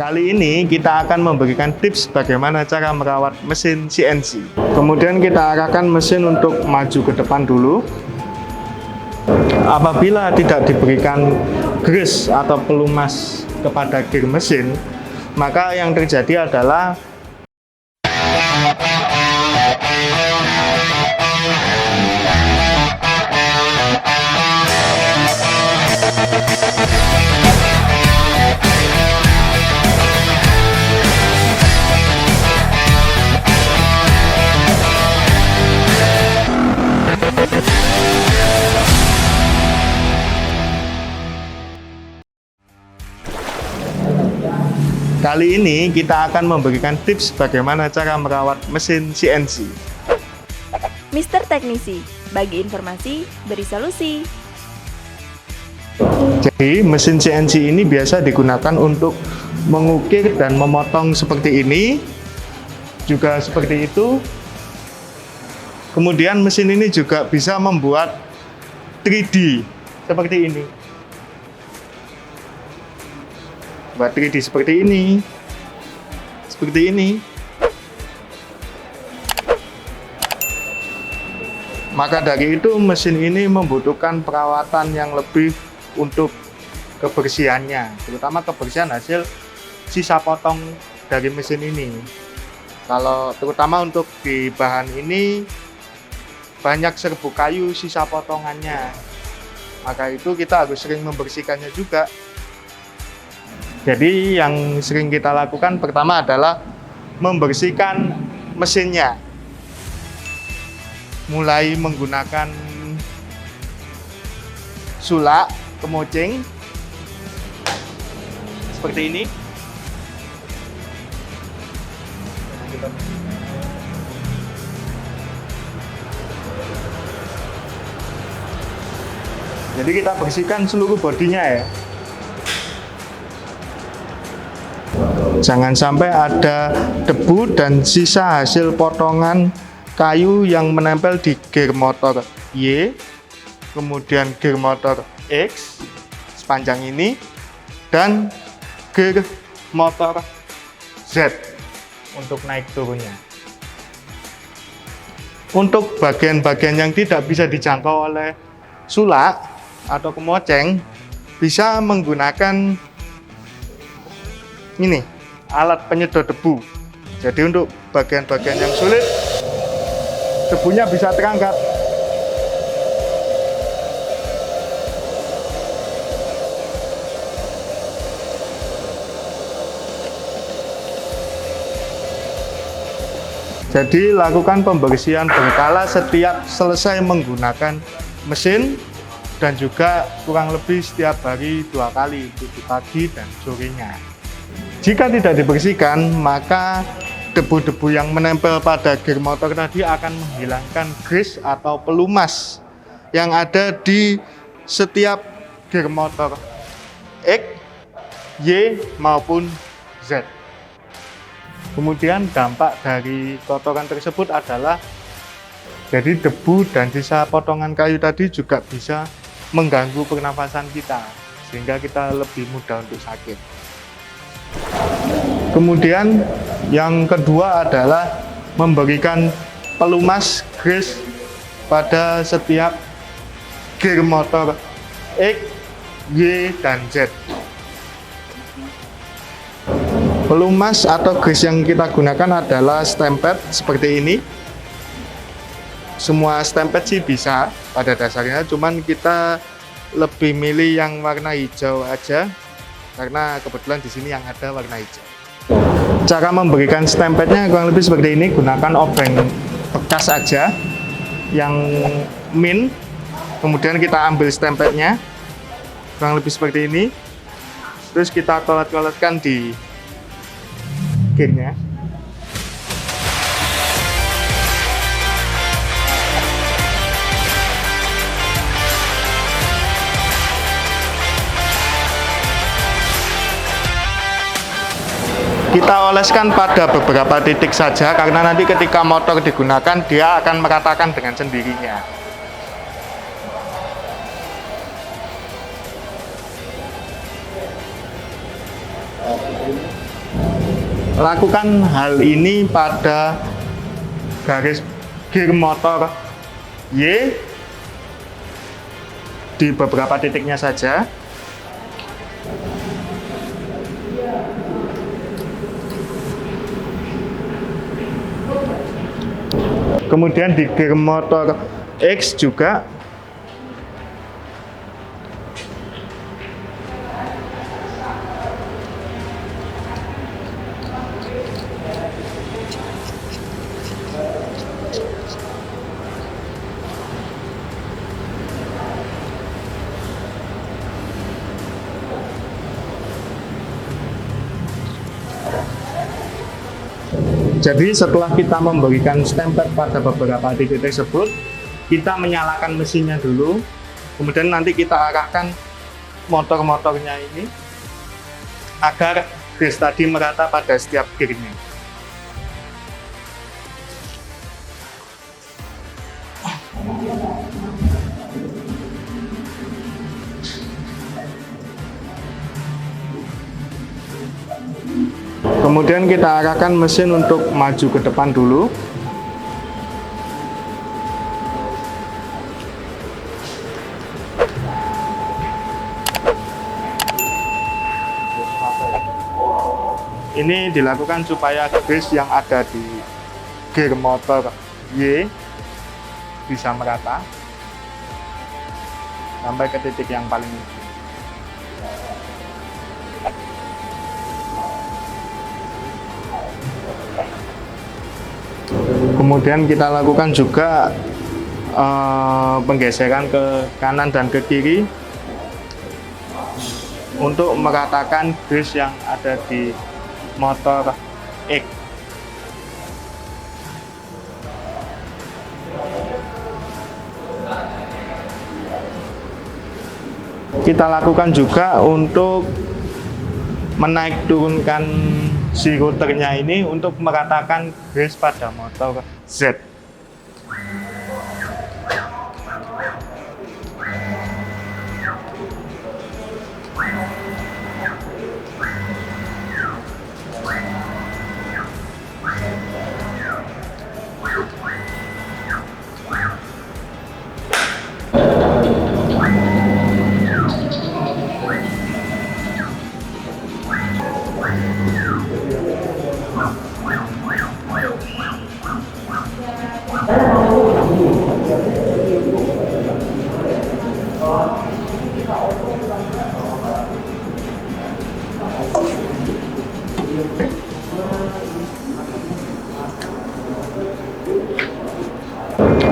Kali ini kita akan memberikan tips bagaimana cara merawat mesin CNC. Kemudian kita arahkan mesin untuk maju ke depan dulu. Apabila tidak diberikan grease atau pelumas kepada gear mesin, maka yang terjadi adalah kali ini kita akan memberikan tips bagaimana cara merawat mesin CNC. Mister Teknisi, bagi informasi, beri solusi. Jadi mesin CNC ini biasa digunakan untuk mengukir dan memotong seperti ini, juga seperti itu. Kemudian mesin ini juga bisa membuat 3D seperti ini. Buat 3D seperti ini. Seperti ini. Maka dari itu mesin ini membutuhkan perawatan yang lebih untuk kebersihannya, terutama kebersihan hasil sisa potong dari mesin ini. Kalau terutama untuk di bahan ini banyak serbuk kayu sisa potongannya, maka itu kita harus sering membersihkannya juga. Jadi yang sering kita lakukan pertama adalah membersihkan mesinnya, mulai menggunakan sulak, kemoceng seperti ini. Jadi kita bersihkan seluruh bodinya ya. Jangan sampai ada debu dan sisa hasil potongan kayu yang menempel di gear motor Y, kemudian gear motor X sepanjang ini, dan gear motor Z untuk naik turunnya. Untuk bagian-bagian yang tidak bisa dijangkau oleh sulak atau kemoceng, bisa menggunakan ini, alat penyedot debu. Jadi untuk bagian-bagian yang sulit, debunya bisa terangkat. Jadi lakukan pembersihan berkala setiap selesai menggunakan mesin, dan juga kurang lebih setiap hari 2 kali, di pagi dan sorenya. Jika tidak dibersihkan, maka debu-debu yang menempel pada gear motor tadi akan menghilangkan grease atau pelumas yang ada di setiap gear motor X, Y maupun Z. Kemudian dampak dari kotoran tersebut adalah jadi debu dan sisa potongan kayu tadi juga bisa mengganggu pernafasan kita, sehingga kita lebih mudah untuk sakit. Kemudian yang kedua adalah memberikan pelumas grease pada setiap gear motor X, Y, dan Z. Pelumas atau grease yang kita gunakan adalah stemped seperti ini. Semua stemped sih bisa pada dasarnya, cuman kita lebih milih yang warna hijau aja karena kebetulan di sini yang ada warna hijau. Cara memberikan stempednya kurang lebih seperti ini, gunakan obeng bekas aja yang min, kemudian kita ambil stempednya kurang lebih seperti ini, terus kita kolet-koletkan di gearnya. Kita oleskan pada beberapa titik saja, karena nanti ketika motor digunakan dia akan meratakan dengan sendirinya. Lakukan hal ini pada garis gear motor Y di beberapa titiknya saja. Kemudian di gear motor X juga. Jadi setelah kita memberikan stempel pada beberapa titik tersebut, kita menyalakan mesinnya dulu, kemudian nanti kita arahkan motor-motornya ini agar grease tadi merata pada setiap gearnya. Kemudian kita arahkan mesin untuk maju ke depan dulu. Ini dilakukan supaya grease yang ada di gear motor Y bisa merata sampai ke titik yang paling ujung. Kemudian kita lakukan juga penggeseran ke kanan dan ke kiri untuk meratakan grease yang ada di motor X. Kita lakukan juga untuk menaik turunkan si routernya ini untuk meratakan grease pada motor Z.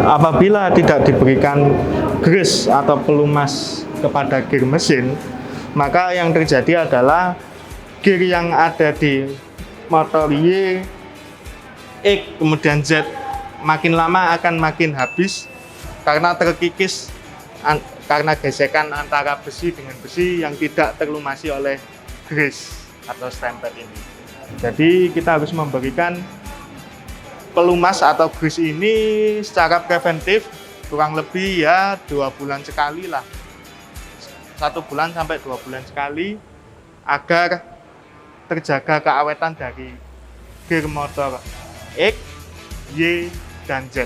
Apabila tidak diberikan grease atau pelumas kepada gear mesin, maka yang terjadi adalah gear yang ada di motor Y, X, kemudian Z makin lama akan makin habis karena terkikis karena gesekan antara besi dengan besi yang tidak terlumasi oleh grease atau stempel ini. Jadi kita harus memberikan pelumas atau grease ini secara preventif kurang lebih ya 2 bulan sekali lah, 1 bulan sampai 2 bulan sekali, agar terjaga keawetan dari gear motor X, Y, dan Z.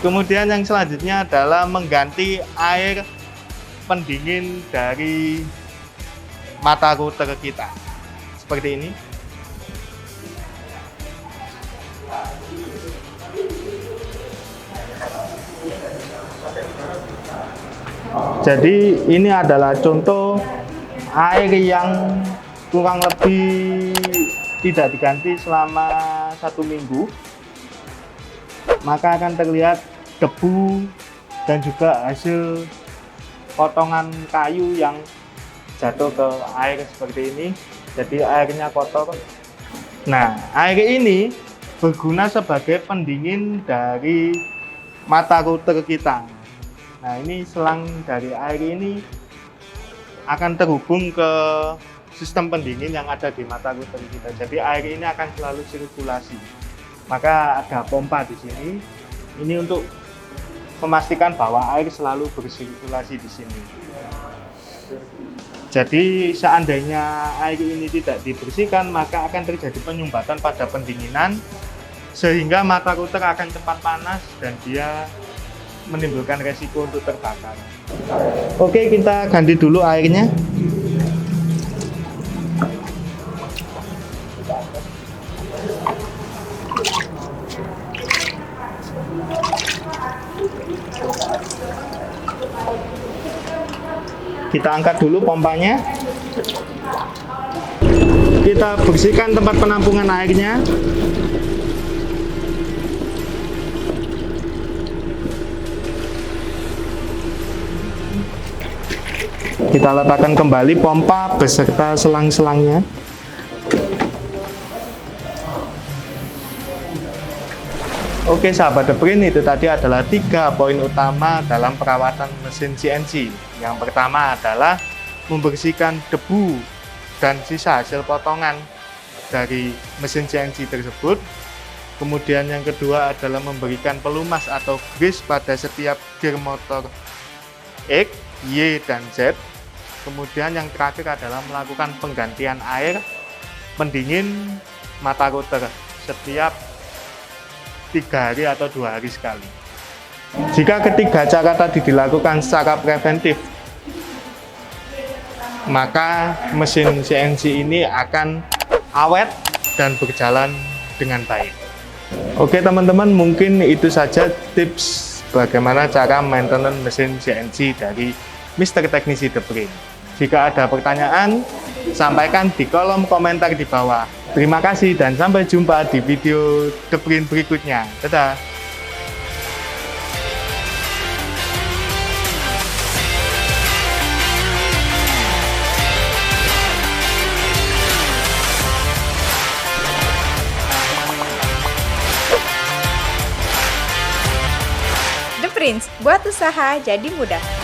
Kemudian yang selanjutnya adalah mengganti air pendingin dari mata router kita seperti ini. Jadi ini adalah contoh air yang kurang lebih tidak diganti selama 1 minggu, maka akan terlihat debu dan juga hasil potongan kayu yang jatuh ke air seperti ini. Jadi airnya kotor. Nah, air ini berguna sebagai pendingin dari mata router kita. Nah, ini selang dari air ini akan terhubung ke sistem pendingin yang ada di mata router kita. Jadi air ini akan selalu sirkulasi. Maka ada pompa di sini. Ini untuk memastikan bahwa air selalu bersirkulasi di sini. Jadi seandainya air ini tidak dibersihkan, maka akan terjadi penyumbatan pada pendinginan, sehingga mata router akan cepat panas dan dia menimbulkan resiko untuk terbakar. Oke, kita ganti dulu airnya. Kita angkat dulu pompanya. Kita bersihkan tempat penampungan airnya. Kita letakkan kembali pompa beserta selang-selangnya. Oke sahabat The Print, itu tadi adalah 3 poin utama dalam perawatan mesin CNC. Yang pertama adalah membersihkan debu dan sisa hasil potongan dari mesin CNC tersebut. Kemudian yang kedua adalah memberikan pelumas atau grease pada setiap gear motor X, Y, dan Z. Kemudian yang terakhir adalah melakukan penggantian air pendingin mata router setiap 3 hari atau 2 hari sekali. Jika ketiga cara tadi dilakukan secara preventif, maka mesin CNC ini akan awet dan berjalan dengan baik. Oke teman-teman, mungkin itu saja tips bagaimana cara maintenance mesin CNC dari Mr. Teknisi The Print. Jika ada pertanyaan, sampaikan di kolom komentar di bawah. Terima kasih dan sampai jumpa di video The Print berikutnya. Dadah! The Prince, buat usaha jadi mudah.